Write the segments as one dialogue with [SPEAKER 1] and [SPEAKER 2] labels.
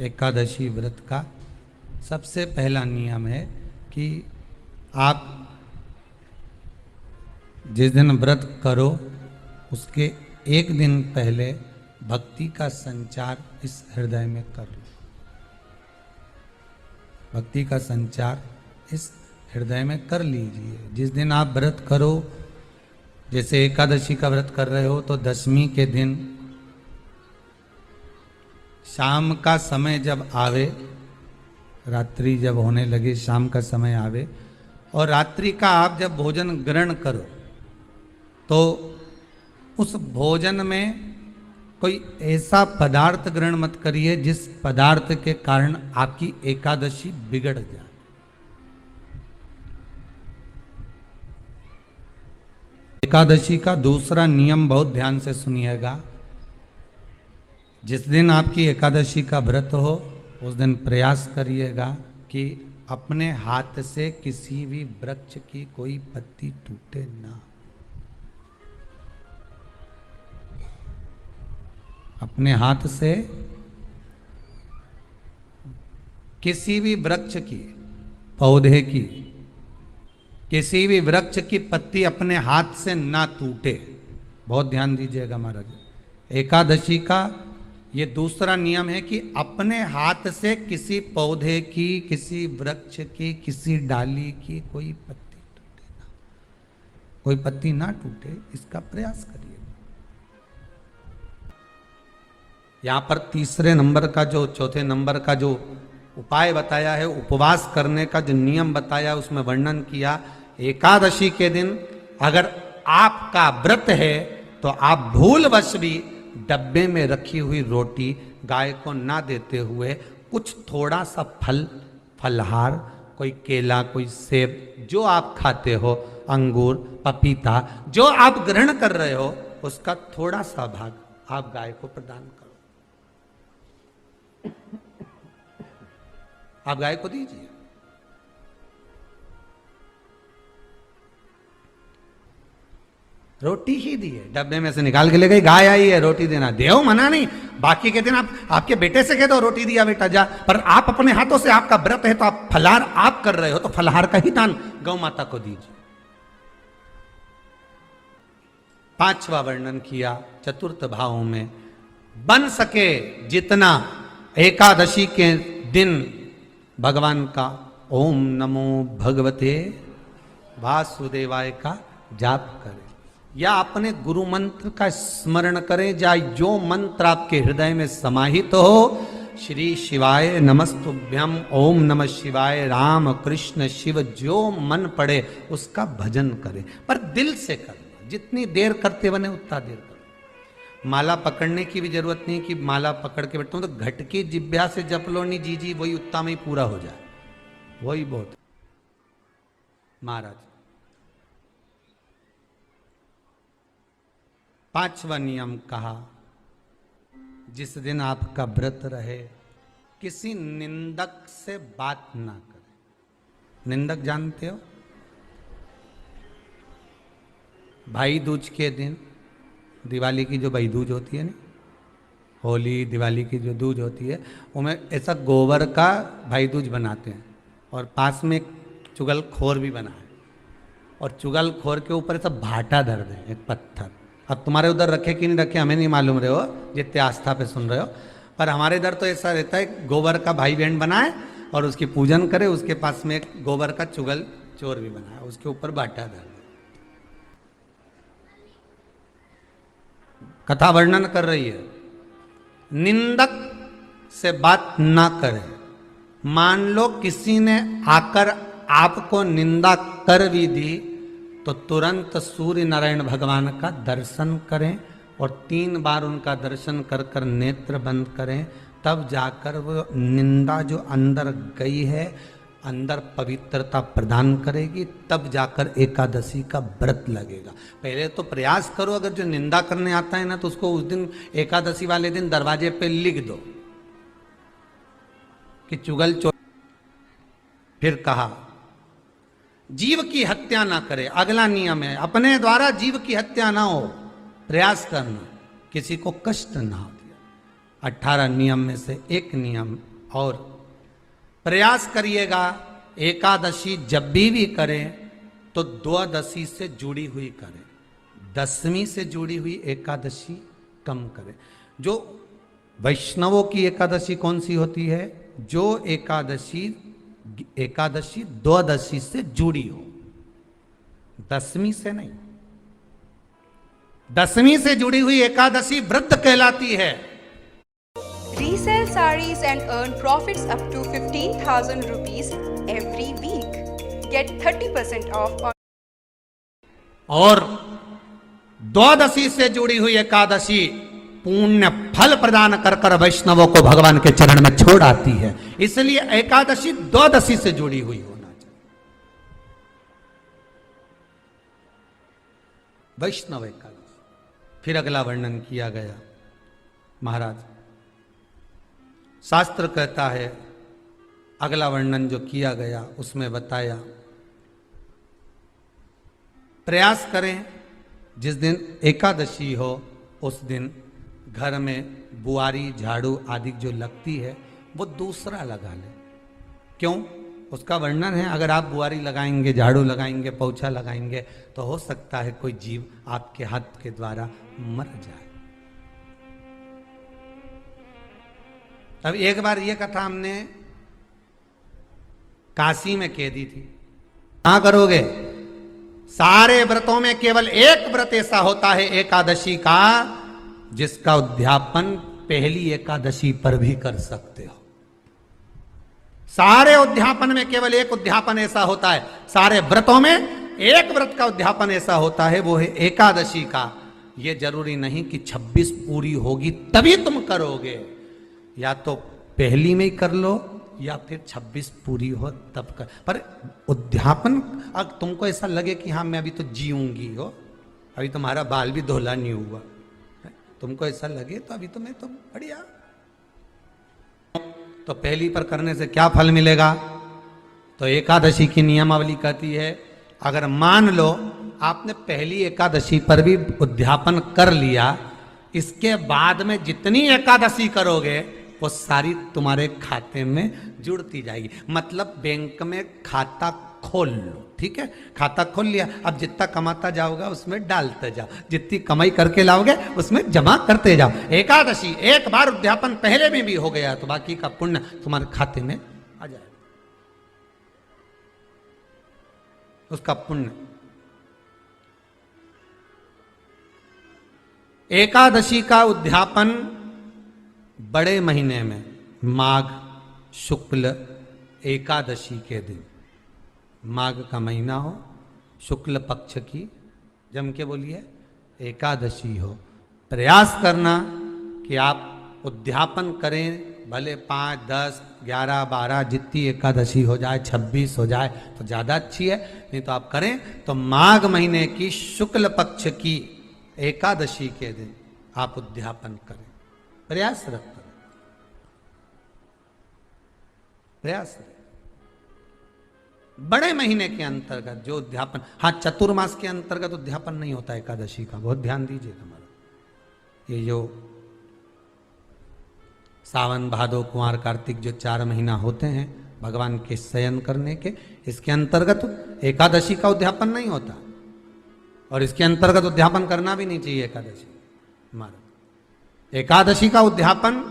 [SPEAKER 1] एकादशी व्रत का सबसे पहला नियम है कि आप जिस दिन व्रत करो उसके एक दिन पहले भक्ति का संचार इस हृदय में कर लो। भक्ति का संचार इस हृदय में कर लीजिए। जिस दिन आप व्रत करो, जैसे एकादशी का व्रत कर रहे हो तो दशमी के दिन शाम का समय जब आवे, रात्रि जब होने लगे, शाम का समय आवे और रात्रि का आप जब भोजन ग्रहण करो तो उस भोजन में कोई ऐसा पदार्थ ग्रहण मत करिए जिस पदार्थ के कारण आपकी एकादशी बिगड़ जाए। एकादशी का दूसरा नियम बहुत ध्यान से सुनिएगा। जिस दिन आपकी एकादशी का व्रत हो उस दिन प्रयास करिएगा कि अपने हाथ से किसी भी वृक्ष की कोई पत्ती टूटे ना। अपने हाथ से किसी भी वृक्ष की, पौधे की, किसी भी वृक्ष की पत्ती अपने हाथ से ना टूटे। बहुत ध्यान दीजिएगा महाराज। एकादशी का ये दूसरा नियम है कि अपने हाथ से किसी पौधे की, किसी वृक्ष की, किसी डाली की कोई पत्ती टूटे ना, कोई पत्ती ना टूटे, इसका प्रयास करिए। यहां पर तीसरे नंबर का जो, चौथे नंबर का जो उपाय बताया है, उपवास करने का जो नियम बताया, उसमें वर्णन किया। एकादशी के दिन अगर आपका व्रत है तो आप भूलवश भी डब्बे में रखी हुई रोटी गाय को ना देते हुए कुछ थोड़ा सा फलहार, कोई केला, कोई सेब, जो आप खाते हो, अंगूर, पपीता, जो आप ग्रहण कर रहे हो, उसका थोड़ा सा भाग आप गाय को प्रदान करो। आप गाय को दीजिए। रोटी ही दी है, डब्बे में से निकाल के ले गई, गाय आई है, रोटी देना, देव मना नहीं। बाकी के दिन आप आपके बेटे से कह दो रोटी दिया बेटा जा, पर आप अपने हाथों से, आपका व्रत है तो आप फलाहार आप कर रहे हो तो फलाहार का ही दान गौ माता को दीजिए। पांचवा वर्णन किया चतुर्थ भाव में, बन सके जितना एकादशी के दिन भगवान का ओम नमो भगवते वासुदेवाय का जाप करें या अपने गुरु मंत्र का स्मरण करें, या जो मंत्र आपके हृदय में समाहित हो, श्री शिवाय नमस्तुभ्यम, ओम नमः शिवाय, राम कृष्ण शिव, जो मन पड़े उसका भजन करें, पर दिल से करना। जितनी देर करते बने उतना देर करो। माला पकड़ने की भी जरूरत नहीं कि माला पकड़ के बैठता हूं तो घट की जिब्या से जप लो नहीं, जी जी वही उतना में ही पूरा हो जाए, वही बहुत। महाराज पांचवा नियम कहा, जिस दिन आपका व्रत रहे किसी निंदक से बात ना करें। निंदक जानते हो? भाई दूज के दिन, दिवाली की जो भाई दूज होती है ना, होली दिवाली की जो दूज होती है, उनमें ऐसा गोबर का भाई दूज बनाते हैं और पास में एक चुगलखोर भी बना है, और चुगलखोर के ऊपर ऐसा भाटा धर दे, एक पत्थर। अब तुम्हारे उधर रखे कि नहीं रखे हमें नहीं मालूम रहे हो, जितने आस्था पे सुन रहे हो, पर हमारे इधर तो ऐसा रहता है, गोबर का भाई बहन बनाए और उसकी पूजन करे, उसके पास में एक गोबर का चुगल चोर भी बनाया, उसके ऊपर बाटा धर। कथा वर्णन कर रही है, निंदक से बात ना करें। मान लो किसी ने आकर आपको निंदा कर भी दी तो तुरंत सूर्य नारायण भगवान का दर्शन करें और 3 बार उनका दर्शन कर कर नेत्र बंद करें, तब जाकर वो निंदा जो अंदर गई है, अंदर पवित्रता प्रदान करेगी, तब जाकर एकादशी का व्रत लगेगा। पहले तो प्रयास करो, अगर जो निंदा करने आता है ना तो उसको उस दिन एकादशी वाले दिन दरवाजे पे लिख दो कि चुगल चोर। फिर कहा जीव की हत्या ना करे। अगला नियम है, अपने द्वारा जीव की हत्या ना हो, प्रयास करना, किसी को कष्ट ना हो। 18 नियम में से एक नियम और, प्रयास करिएगा एकादशी जब भी करें तो द्वादशी से जुड़ी हुई करें, दसवीं से जुड़ी हुई एकादशी कम करें। जो वैष्णवों की एकादशी कौन सी होती है? जो एकादशी द्वादशी से जुड़ी हो, दसवीं से नहीं। दसवीं से जुड़ी हुई एकादशी व्रत कहलाती है।
[SPEAKER 2] Resell sarees and earn profits up to 15,000 rupees every week. Get 30% off on
[SPEAKER 1] और द्वादशी से जुड़ी हुई एकादशी पुण्य फल प्रदान कर कर वैष्णवों को भगवान के चरण में छोड़ आती है। इसलिए एकादशी द्वादशी से जुड़ी हुई होना चाहिए। वैष्णव एकादशी। फिर अगला वर्णन किया गया। महाराज शास्त्र कहता है, अगला वर्णन जो किया गया उसमें बताया, प्रयास करें जिस दिन एकादशी हो उस दिन घर में बुआरी झाड़ू आदि जो लगती है वो दूसरा लगा ले। क्यों? उसका वर्णन है, अगर आप बुआरी लगाएंगे, झाड़ू लगाएंगे, पोछा लगाएंगे तो हो सकता है कोई जीव आपके हाथ के द्वारा मर जाए। अब एक बार ये कथा हमने काशी में कह दी थी। कहां करोगे? सारे व्रतों में केवल एक व्रत ऐसा होता है एकादशी का जिसका उद्यापन पहली एकादशी पर भी कर सकते हो। सारे उद्यापन में केवल एक उद्यापन ऐसा होता है, सारे व्रतों में एक व्रत का उद्यापन ऐसा होता है, वो है एकादशी का। ये जरूरी नहीं कि 26 पूरी होगी तभी तुम करोगे, या तो पहली में ही कर लो या फिर 26 पूरी हो तब कर। पर उद्यापन, अगर तुमको ऐसा लगे कि हाँ मैं अभी तो जीऊंगी हो, अभी तुम्हारा बाल भी धोला नहीं हुआ, तुमको ऐसा लगे तो अभी तो मैं तो बढ़िया, तो पहली पर करने से क्या फल मिलेगा? तो एकादशी की नियमावली कहती है, अगर मान लो आपने पहली एकादशी पर भी उद्यापन कर लिया, इसके बाद में जितनी एकादशी करोगे वो सारी तुम्हारे खाते में जुड़ती जाएगी। मतलब बैंक में खाता खोल लो, ठीक है? खाता खोल लिया, अब जितना कमाता जाओगा उसमें डालते जाओ, जितनी कमाई करके लाओगे उसमें जमा करते जाओ। एकादशी एक बार उद्यापन पहले में भी हो गया तो बाकी का पुण्य तुम्हारे खाते में आ जाएगा, उसका पुण्य। एकादशी का उद्यापन बड़े महीने में माघ शुक्ल एकादशी के दिन, माघ का महीना हो, शुक्ल पक्ष की, जम के बोलिए, एकादशी हो, प्रयास करना कि आप उद्यापन करें, भले 5, 10, 11, 12 जितनी एकादशी हो जाए, 26 हो जाए तो ज़्यादा अच्छी है, नहीं तो आप करें तो माघ महीने की शुक्ल पक्ष की एकादशी के दिन आप उद्यापन करें। प्रयासरत करें, प्रयास करें। बड़े महीने के अंतर्गत जो उद्यापन, हाँ चतुर्मास के अंतर्गत उद्यापन नहीं होता एकादशी का, बहुत ध्यान दीजिएगा। हमारा ये जो सावन भादो कुंवर कार्तिक जो 4 महीना होते हैं भगवान के शयन करने के, इसके अंतर्गत एकादशी का उद्यापन नहीं होता, और इसके अंतर्गत उद्यापन करना भी नहीं चाहिए एकादशी। हमारा एकादशी का उद्यापन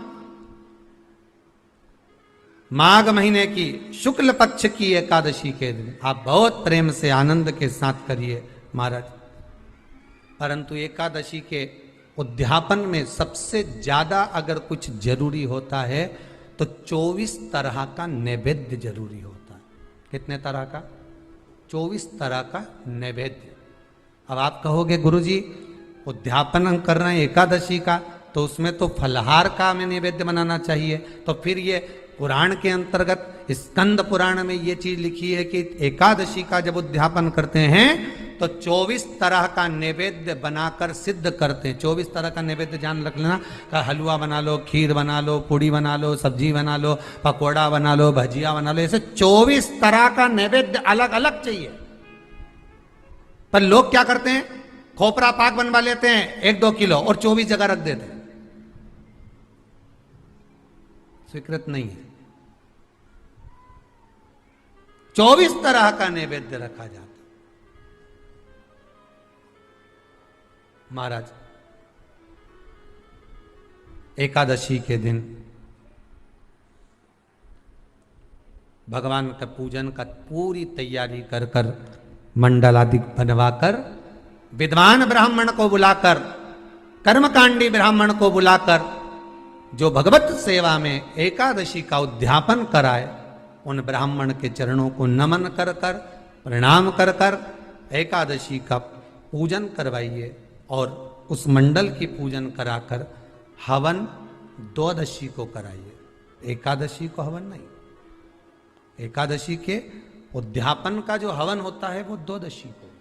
[SPEAKER 1] माघ महीने की शुक्ल पक्ष की एकादशी के दिन आप बहुत प्रेम से आनंद के साथ करिए महाराज। परंतु एकादशी के उद्यापन में सबसे ज्यादा अगर कुछ जरूरी होता है तो 24 तरह का नैवेद्य जरूरी होता है। कितने तरह का? 24 तरह का नैवेद्य। अब आप कहोगे गुरुजी उद्यापन हम कर रहे हैं एकादशी का, तो उसमें तो फलहार का हमें नैवेद्य बनाना चाहिए। तो फिर ये पुराण के अंतर्गत स्कंद पुराण में ये चीज लिखी है कि एकादशी का जब उद्यापन करते हैं तो 24 तरह का नैवेद्य बनाकर सिद्ध करते हैं। 24 तरह का नैवेद्य जान रख लेना, का हलवा बना लो, खीर बना लो, पूड़ी बना लो, सब्जी बना लो, पकोड़ा बना लो, भजिया बना लो, ऐसे 24 तरह का नैवेद्य अलग अलग चाहिए। पर लोग क्या करते हैं, खोपरा पाक बनवा लेते हैं 1-2 किलो और 24 जगह रख देते हैं। स्वीकृत नहीं है। 24 तरह का नैवेद्य रखा जाता। महाराज एकादशी के दिन भगवान का पूजन का पूरी तैयारी कर कर मंडल आदि बनवाकर विद्वान ब्राह्मण को बुलाकर, कर्मकांडी ब्राह्मण को बुलाकर जो भगवत सेवा में एकादशी का उद्यापन कराए, उन ब्राह्मण के चरणों को नमन कर कर, प्रणाम कर कर एकादशी का पूजन करवाइए और उस मंडल की पूजन कराकर हवन द्वादशी को कराइए। एकादशी को हवन नहीं, एकादशी के उद्यापन का जो हवन होता है वो द्वादशी को।